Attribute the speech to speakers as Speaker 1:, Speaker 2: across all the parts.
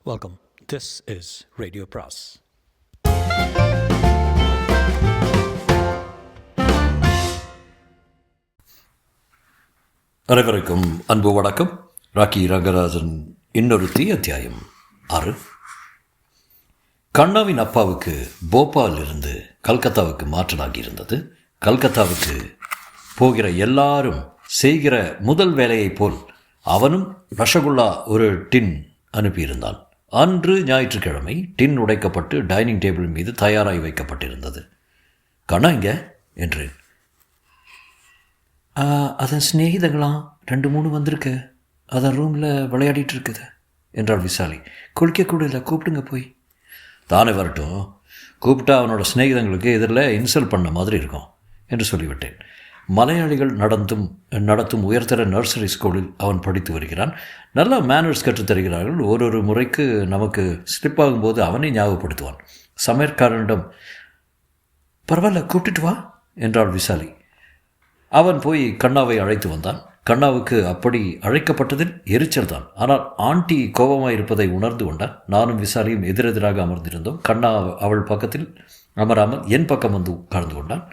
Speaker 1: Welcome. This is Radio Pras.
Speaker 2: அனைவருக்கும் அன்பு வணக்கம். ராக்கி ரங்கராஜன் இன்னொருத்தி அத்தியாயம் 6. கண்ணாவின் அப்பாவுக்கு போபால் இருந்து கல்கத்தாவுக்கு மாற்றலாகி இருந்தது. கல்கத்தாவுக்கு போகிற எல்லாரும் செய்கிற முதல் வேலையைப் போல் அவனும் ரசகுல்லா ஒரு டின் அனுப்பியிருந்தான். அன்று ஞாயிற்றுக்கிழமை டின் உடைக்கப்பட்டு டைனிங் டேபிள் மீது தயாராகி வைக்கப்பட்டிருந்தது. கண்ணா இங்கே என்றேன். அதன் சிநேகிதங்களாம் 2-3 வந்திருக்கு, அதன் ரூமில் விளையாடிட்டு இருக்குது என்றாள் விசாலி. குளிக்கக்கூட இல்லை, கூப்பிடுங்க போய். தானே வரட்டும், கூப்பிட்டா அவனோட சிநேகிதங்களுக்கு எதிரில் இன்சல்ட் பண்ண மாதிரி இருக்கும் என்று சொல்லிவிட்டேன். மலையாளிகள் நடத்தும் உயர்தர நர்சரி ஸ்கூலில் அவன் படித்து வருகிறான். நல்ல மேனர்ஸ் கற்றுத் தருகிறார்கள். ஒரு முறைக்கு நமக்கு ஸ்லிப் ஆகும்போது அவனை ஞாபகப்படுத்துவான். சமையற்காரனிடம் பரவாயில்ல கூப்பிட்டுட்டு வா என்றாள் விசாலி. அவன் போய் கண்ணாவை அழைத்து வந்தான். கண்ணாவுக்கு அப்படி அழைக்கப்பட்டதில் எரிச்சல் தான். ஆனால் ஆண்டி கோபமாக இருப்பதை உணர்ந்து கொண்டான். நானும் விசாலியும் எதிரெதிராக அமர்ந்திருந்தோம். கண்ணா அவள் பக்கத்தில் அமராமல் என் பக்கம் வந்து உட்கார்ந்து கொண்டான்.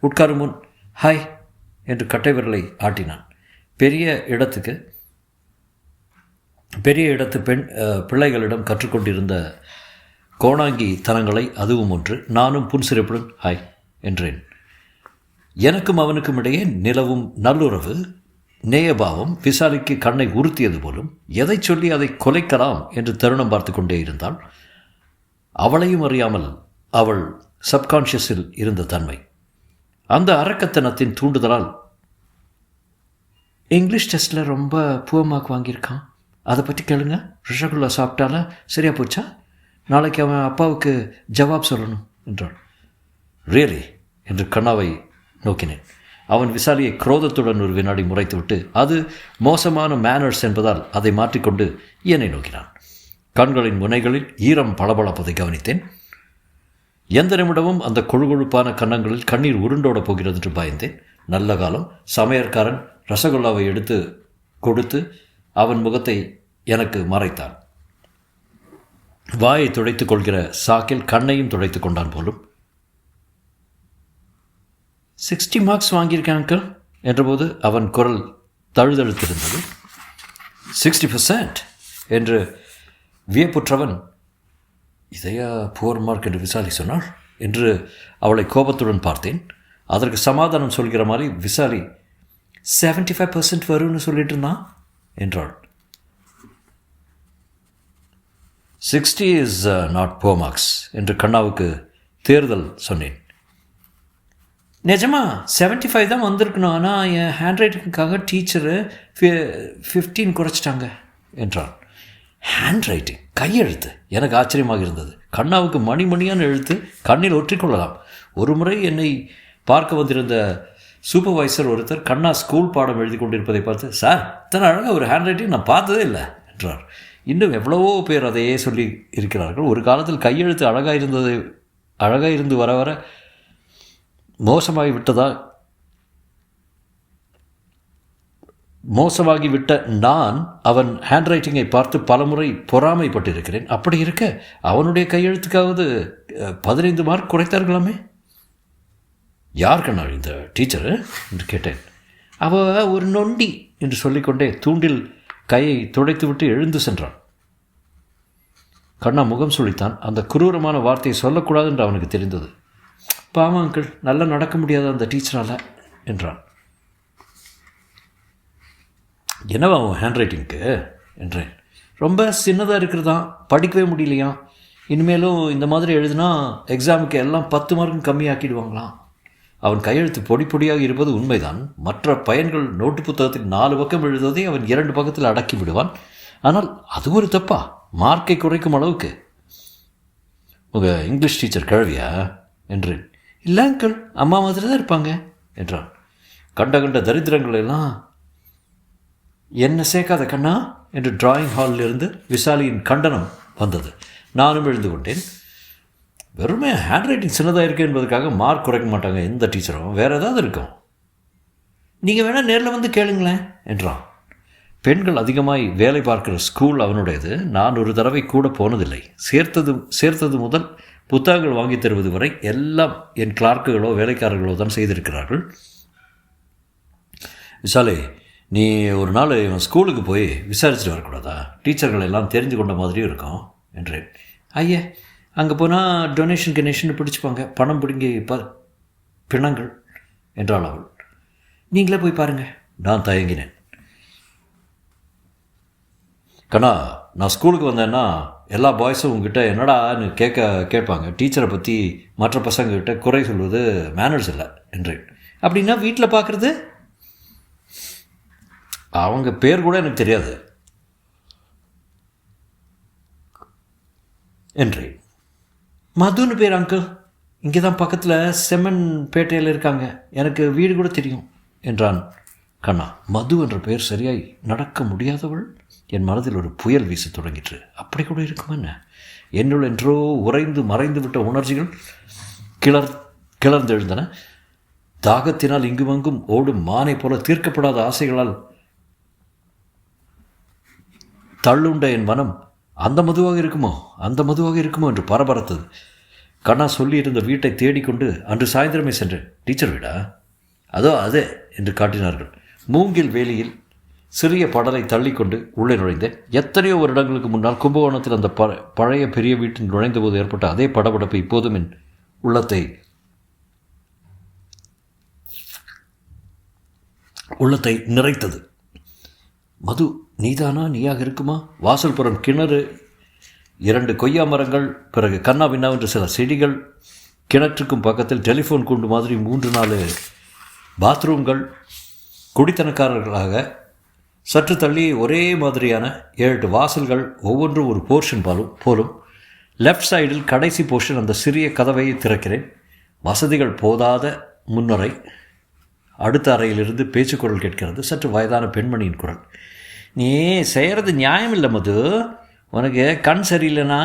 Speaker 2: உட்காரும் முன் ஹாய் என்று கட்டை விரலை ஆட்டினான். பெரிய இடத்து பிள்ளைகளிடம் கற்றுக்கொண்டிருந்த கோணாங்கி தனங்களை அதுவும் ஒன்று. நானும் புன்சிரிப்புடன் ஹாய் என்றேன். எனக்கும் அவனுக்கும் இடையே நிலவும் நல்லுறவு, நேயபாவம் விசாலிக்கு கண்ணை உறுத்தியது போலும். எதை சொல்லி அதை கொலைக்கலாம் என்று தருணம் பார்த்து கொண்டே இருந்தாள். அவளையும் அறியாமல் அவள் சப்கான்ஷியஸில் இருந்த தன்மை, அந்த அரக்கத்தனத்தின் தூண்டுதலால் இங்கிலீஷ் டெஸ்ட்டில் ரொம்ப புவர் மார்க் வாங்கியிருக்கான், அதை பற்றி கேளுங்க. ரசகுல்லா சாப்பிட்டால சரியா போச்சா? நாளைக்கு அவன் அப்பாவுக்கு ஜவாப் சொல்லணும் என்றாள். ரியலி என்று கண்ணாவை நோக்கினேன். அவன் விசாலியை குரோதத்துடன் ஒரு வினாடி முறைத்துவிட்டு அது மோசமான மேனர்ஸ் என்பதால் அதை மாற்றிக்கொண்டு என்னை நோக்கினான். கண்களின் முனைகளில் ஈரம் பளபளப்பதை கவனித்தேன். எந்த நிமிடமும் அந்த கொழுகொழுப்பான கன்னங்களில் கண்ணீர் உருண்டோட போகிறது என்று பயந்தேன். நல்ல காலம், சமையற்காரன் ரசகுல்லாவை எடுத்து கொடுத்து அவன் முகத்தை எனக்கு மறைத்தான். வாயை துடைத்துக் கொள்கிற சாக்கில் கண்ணையும் துடைத்து கொண்டான் போலும். 60 மார்க்ஸ் வாங்கியிருக்கேன் அங்கிள் என்றபோது அவன் குரல் தழுதழுத்திருந்தது. 60% என்று வியப்புற்றவன், இதையா புவர் மார்க் என்று விசாலி சொன்னாள் என்று அவளை கோபத்துடன் பார்த்தேன். அதற்கு சமாதானம் சொல்கிற மாதிரி விசாலி 75% வரும்னு சொல்லிட்டு இருந்தான் என்றாள். 60 இஸ் நாட் புவர் மார்க்ஸ் என்று கண்ணாவுக்கு தேர்தல் சொன்னேன். நிஜமா 75 தான் வந்திருக்கணும், ஆனால் என் ஹேண்ட் ரைட்டிங்காக டீச்சரு 15 குறைச்சிட்டாங்க என்றான். ஹேண்ட் ரைட்டிங், கையெழுத்து எனக்கு ஆச்சரியமாக இருந்தது. கண்ணாவுக்கு மணிமணியான எழுத்து, கண்ணில் ஒற்றிக்கொள்ளலாம். ஒரு முறை என்னை பார்க்க வந்திருந்த சூப்பர்வைசர் ஒருத்தர் கண்ணா ஸ்கூல் பாடம் எழுதி கொண்டிருப்பதை பார்த்து, சார் இத்தனை அழகாக ஒரு ஹேண்ட் ரைட்டிங் நான் பார்த்ததே இல்லை என்றார். இன்னும் எவ்வளவோ பேர் அதையே சொல்லி இருக்கிறார்கள். ஒரு காலத்தில் கையெழுத்து அழகாக இருந்து வர வர மோசமாகிவிட்ட நான் அவன் ஹேண்ட் ரைட்டிங்கை பார்த்து பலமுறை பொறாமைப்பட்டிருக்கிறேன். அப்படி இருக்க அவனுடைய கையெழுத்துக்காவது 15 மார்க் குறைத்தார்களாமே. யார் கண்ணா இந்த டீச்சரு என்று கேட்டேன். அவள் ஒரு நொண்டி என்று சொல்லிக்கொண்டே தூண்டில் கையை துடைத்துவிட்டு எழுந்து சென்றான். கண்ணா முகம் சுழித்தான். அந்த குரூரமான வார்த்தையை சொல்லக்கூடாது என்று அவனுக்கு தெரிந்தது. பாவம் அங்கிள், நல்லா நடக்க முடியாத அந்த டீச்சரால் என்றான். என்னவா அவன் ஹேண்ட் ரைட்டிங்க்கு என்றேன். ரொம்ப சின்னதாக இருக்கிறதான், படிக்கவே முடியலையா. இனிமேலும் இந்த மாதிரி எழுதுனா எக்ஸாமுக்கு எல்லாம் 10 மார்க்கும் கம்மியாக்கிடுவாங்களாம். அவன் கையெழுத்து பொடி பொடியாக இருப்பது உண்மைதான். மற்ற பையன்கள் நோட்டு புத்தகத்தில் 4 பக்கம் எழுதுவதை அவன் 2 பக்கத்தில் அடக்கி விடுவான். ஆனால் அது ஒரு தப்பா, மார்க்கை குறைக்கும் அளவுக்கு? உங்கள் இங்கிலீஷ் டீச்சர் கிழவியா என்றேன். இல்லை அங்கிள், அம்மா மாதிரி தான் இருப்பாங்க என்றான். கண்ட தரித்திரங்கள் எல்லாம் என்ன சேர்க்காத கண்ணா என்று டிராயிங் ஹாலில் இருந்து விசாலியின் கண்டனம் வந்தது. நானும் எழுந்து கொண்டேன். வெறுமே ஹேண்ட் ரைட்டிங் சின்னதாக இருக்குது என்பதற்காக மார்க் குறைக்க மாட்டாங்க எந்த டீச்சரும். வேறு ஏதாவது இருக்கும். நீங்கள் வேணால் நேரில் வந்து கேளுங்களேன் என்றான். பெண்கள் அதிகமாய் வேலை பார்க்கிற ஸ்கூல் அவனுடையது. நான் ஒரு தடவை கூட போனதில்லை. சேர்த்தது முதல் புத்தகங்கள் வாங்கி தருவது வரை எல்லாம் என் கிளார்க்குகளோ வேலைக்காரர்களோ தான் செய்திருக்கிறார்கள். விஷாலே, நீ ஒரு நாள் இவன் ஸ்கூலுக்கு போய் விசாரிச்சுட்டு வரக்கூடாதா? டீச்சர்கள் எல்லாம் தெரிஞ்சு கொண்ட மாதிரியும் இருக்கும் என்றேன். ஐயா, அங்கே போனால் டொனேஷன் பிடிச்சிப்பாங்க, பணம் பிடுங்கி பிணங்கள் என்றாள் அவள். நீங்களே போய் பாருங்கள். நான் தயங்கினேன். கண்ணா, நான் ஸ்கூலுக்கு வந்தேன்னா எல்லா பாய்ஸும் உங்ககிட்ட என்னடான்னு கேட்பாங்க. டீச்சரை பற்றி மற்ற பசங்கக்கிட்ட குறை சொல்வது மேனர்ஸ் இல்லை என்றேன். அப்படின்னா வீட்டில் பார்க்குறது? அவங்க பேர் கூட எனக்கு தெரியாது என்றேன். மதுன்னு பேர் அங்கிள். இங்கே தான் பக்கத்தில் செம்மன் பேட்டையில் இருக்காங்க. எனக்கு வீடு கூட தெரியும் என்றான் கண்ணா. மது என்ற பெயர் சரியாய் நடக்க முடியாதவள். என் மனதில் ஒரு புயல் வீச தொடங்கிற்று. அப்படி கூட இருக்கும் என்ன? என்னுள் என்றோ உறைந்து மறைந்து விட்ட உணர்ச்சிகள் கிளர்ந்தெழுந்தன. தாகத்தினால் இங்குமங்கும் ஓடும் மானை போல தீர்க்கப்படாத ஆசைகளால் தள்ளுண்ட என் மனம் அந்த மதுவாக இருக்குமோ என்று பரபரத்தது. கண்ணா சொல்லியிருந்த வீட்டை தேடிக்கொண்டு அன்று சாயந்தரமே சென்றேன். டீச்சர் வீடா? அதோ அதே என்று காட்டினார்கள். மூங்கில் வேலியில் சிறிய படலை தள்ளிக்கொண்டு உள்ளே நுழைந்தேன். எத்தனையோ வருடங்களுக்கு முன்னால் கும்பகோணத்தில் அந்த பழைய பெரிய வீட்டில் நுழைந்தபோது ஏற்பட்ட அதே படபடப்பு இப்போதும் என் உள்ளத்தை நிறைத்தது. மது, நீயாக இருக்குமா? வாசல்புறம் கிணறு, 2 கொய்யா மரங்கள், பிறகு கண்ணா பின்னாவென்று சில செடிகள், கிணற்றுக்கும் பக்கத்தில் டெலிஃபோன் கூண்டு மாதிரி 3-4 பாத்ரூம்கள், குடித்தனக்காரர்களாக சற்று தள்ளி ஒரே மாதிரியான 7 வாசல்கள், ஒவ்வொன்றும் ஒரு போர்ஷன் போலும். லெஃப்ட் சைடில் கடைசி போர்ஷன். அந்த சிறிய கதவை திறக்கிறேன். வசதிகள் போதாத முன்னறை. அடுத்த அறையிலிருந்து பேச்சுக்குரல் கேட்கிறது. சற்று வயதான பெண்மணியின் குரல். நீ செய்கிறது நியாயம் இல்லை மது. உனக்கு கண் சரியில்லைன்னா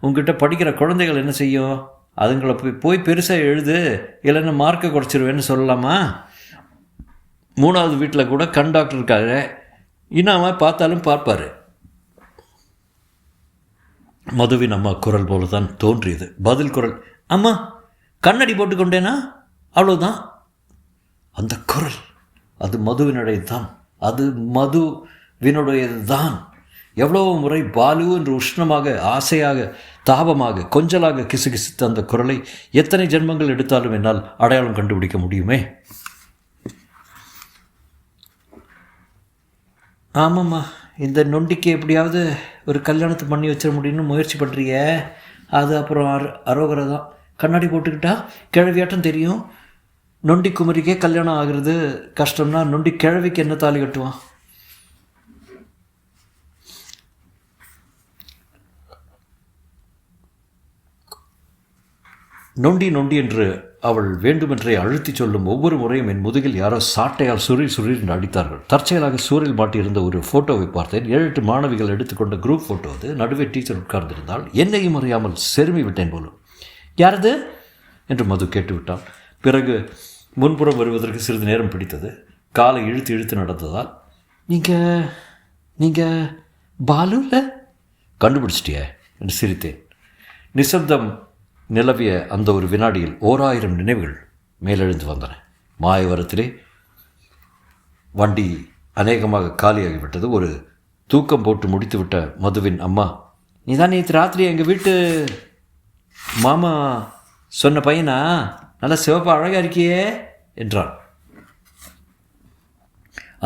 Speaker 2: உங்ககிட்ட படிக்கிற குழந்தைகள் என்ன செய்யும்? அதுங்களை போய் பெருசாக எழுது, இல்லைன்னா மார்க்கை குறைச்சிருவேன்னு சொல்லலாமா? 3வது வீட்டில் கூட கண் டாக்டர் இருக்காரு. இன்னாம பார்த்தாலும் பார்ப்பார். மதுவின் அம்மா குரல் போல தான் தோன்றியது. பதில் குரல், அம்மா கண்ணடி போட்டுக்கொண்டேனா அவ்வளோதான். அந்த குரல் அது மதுவினுடையது தான். அது மதுவினுடையது தான். எவ்வளோ முறை பாலு என்று உஷ்ணமாக, ஆசையாக, தாபமாக, கொஞ்சலாக கிசுகிசுத்த அந்த குரலை எத்தனை ஜென்மங்கள் எடுத்தாலும் என்னால் அடையாளம் கண்டுபிடிக்க முடியுமே. ஆமாம்மா, இந்த நொண்டிக்கு எப்படியாவது ஒரு கல்யாணத்தை பண்ணி வச்சிட முடியும்னு முயற்சி பண்ணுறிய. அது அப்புறம் அரோகரை தான். கண்ணாடி போட்டுக்கிட்டா கிழவியாட்டம் தெரியும். நொண்டி குமரிக்கே கல்யாணம் ஆகிறது கஷ்டம்னா நொண்டி கிழவிக்கு என்ன தாலி கட்டுவான்? நொண்டி நொண்டி என்று அவள் வேண்டுமென்றே அழுத்தி சொல்லும் ஒவ்வொரு முறையும் என் முதுகில் யாரோ சாட்டையால் சுரீர் என்று அடித்தார்கள். தற்செயலாக சூரில் மாட்டியிருந்த ஒரு ஃபோட்டோவை பார்த்தேன். 7-8 மாணவிகள் எடுத்துக்கொண்ட குரூப் ஃபோட்டோ அது. நடுவே டீச்சர் உட்கார்ந்திருந்தால். என்னையும் அறியாமல் செருமி விட்டேன் போலும். யாரது என்று மது கேட்டுவிட்டான். பிறகு முன்புறம் வருவதற்கு சிறிது நேரம் பிடித்தது. காலை இழுத்து நடந்ததால், நீங்கள் பாலு இல்லை கண்டுபிடிச்சிட்டிய என்று சிரித்தேன். நிசப்தம் நிலவிய அந்த ஒரு வினாடியில் 1000 நினைவுகள் மேலெழுந்து வந்தன. மாயவரத்திலே வண்டி அநேகமாக காலியாகிவிட்டது. ஒரு தூக்கம் போட்டு முடித்துவிட்ட மதுவின் அம்மா, நீ தான் நேற்று ராத்திரி எங்கள் வீட்டு மாமா சொன்ன பையனா? நல்லா சிவப்பு அழகாக இருக்கியே என்றான்.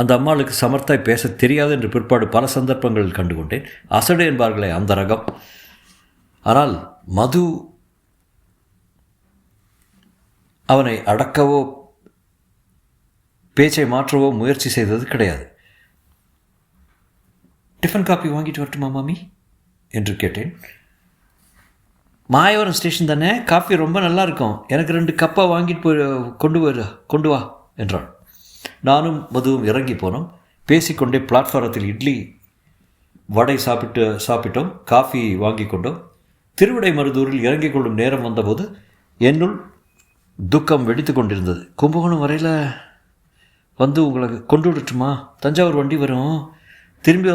Speaker 2: அந்த அம்மாளுக்கு சமர்த்தாய் பேச தெரியாது என்று பிற்பாடு பல சந்தர்ப்பங்களில் கண்டுகொண்டேன். அசடு என்பார்களே அந்த ரகம். ஆனால் மது அவனை அடக்கவோ பேச்சை மாற்றவோ முயற்சி செய்தது கிடையாது. டிஃபன் காப்பி வாங்கிட்டு வரட்டுமா மாமி என்று கேட்டேன். மாயவரம் ஸ்டேஷன் தானே, காஃபி ரொம்ப நல்லா இருக்கும். எனக்கு 2 கப்பாக வாங்கிட்டு கொண்டு வா என்றான். நானும் மதுவும் இறங்கி போனோம். பேசிக்கொண்டே பிளாட்ஃபாரத்தில் இட்லி வடை சாப்பிட்டோம். காஃபி வாங்கி கொண்டோம். திருவிடை மருதூரில் இறங்கிக் கொள்ளும் நேரம் வந்தபோது என்னுள் துக்கம் வெடித்து கொண்டிருந்தது. கும்பகோணம் வரையில் வந்து உங்களை கொண்டு விடட்டுமா? தஞ்சாவூர் வண்டி வரும். திரும்பி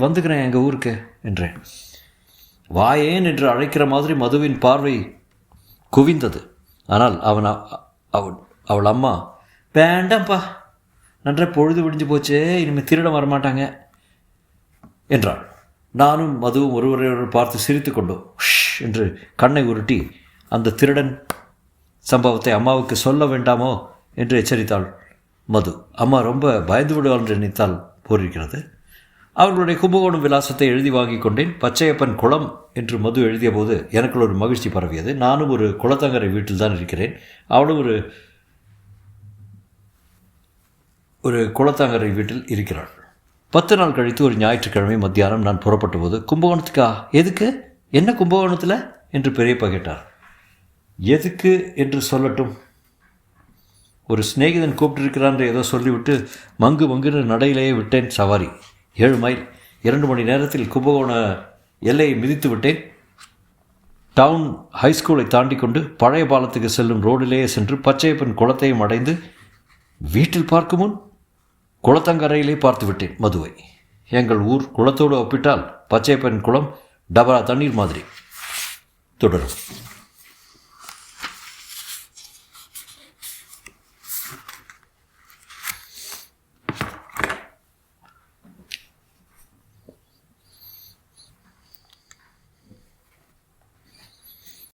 Speaker 2: வந்துக்கிறேன் எங்கள் ஊருக்கு என்றேன். வாயேன் என்று அழைக்கிற மாதிரி மதுவின் பார்வை குவிந்தது. ஆனால் அவள் அம்மா, வேண்டாம்ப்பா, நன்ற பொழுது விடிஞ்சு போச்சே, இனிமேல் திருட வரமாட்டாங்க என்றாள். நானும் மதுவும் ஒருவரை பார்த்து சிரித்து கொண்டோம். என்று கண்ணை உருட்டி அந்த திருடன் சம்பவத்தை அம்மாவுக்கு சொல்ல வேண்டாமோ என்று எச்சரித்தாள் மது. அம்மா ரொம்ப பயந்து விடுவாள் என்று நினைத்தால் போரிருக்கிறது. அவர்களுடைய கும்பகோணம் விலாசத்தை எழுதி வாங்கி கொண்டேன். பச்சையப்பன் குளம் என்று மது எழுதிய போது எனக்குள்ள ஒரு மகிழ்ச்சி பரவியது. நானும் ஒரு குளத்தங்கரை வீட்டில் தான் இருக்கிறேன். அவளும் ஒரு குளத்தங்கரை வீட்டில் இருக்கிறாள். 10 நாள் கழித்து ஒரு ஞாயிற்றுக்கிழமை மத்தியானம் நான் புறப்பட்ட போது, கும்பகோணத்துக்கா? எதுக்கு? என்ன கும்பகோணத்தில் என்று பெரியப்பா கேட்டார். எதுக்கு என்று சொல்லட்டும், ஒரு சிநேகிதன் கூப்பிட்டுருக்கிறான் ஏதோ சொல்லிவிட்டு மங்குன்னு நடையிலேயே விட்டேன் சவாரி. 7 மைல் 2 மணி நேரத்தில் கும்பகோண எல்லையை மிதித்து விட்டேன். டவுன் ஹைஸ்கூலை தாண்டி கொண்டு பழைய பாலத்துக்கு செல்லும் ரோடிலேயே சென்று பச்சையப்பன் குளத்தையும் அடைந்து வீட்டில் பார்க்கும் முன் குளத்தங்கரையிலே பார்த்து விட்டேன் மதுவை. எங்கள் ஊர் குளத்தோடு ஒப்பிட்டால் பச்சையப்பன் குளம் டபரா தண்ணீர் மாதிரி. தொடரும்.